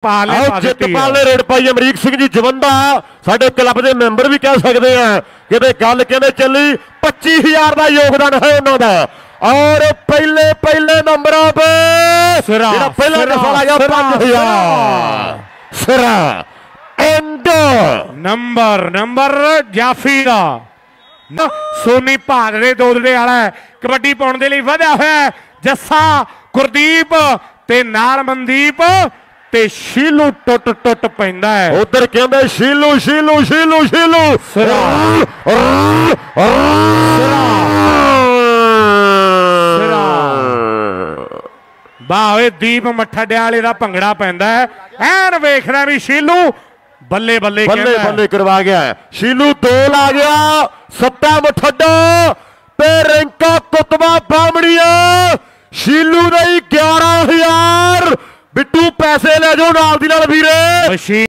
जितपाल ने रेड पाई अमरीक सिंह जी जवंदा साडे क्लब के मैंबर भी कह सकते हैं कि गल कहते चली 25,000 का योगदान है उन्होंने और पहले पहले नंबरों पे पहला दफा आ गया 5,000 सिरा एंड नंबर जाफी का सोनी भादरे दोदड़े वाला कबड्डी पाने के लिए वधिया होया जस्सा गुरदीप ते नाल मनदीप ते शीलू टुट टुट पैंदा है उधर कहंदे शीलू शीलू शीलू शीलू बावे दीप मठड़िया वाले दा भंगड़ा पैंदा है ऐन वेखना भी शीलू बल्ले बल्ले बल्ले बल्ले करवा गया है शीलू 2 ला गया सत्ता मठड्डा ते रिंका कुतबा बामड़िया शीलू नहीं 11,000 बिट्टू पैसे ले जाओ नाल दी नाल वीरे।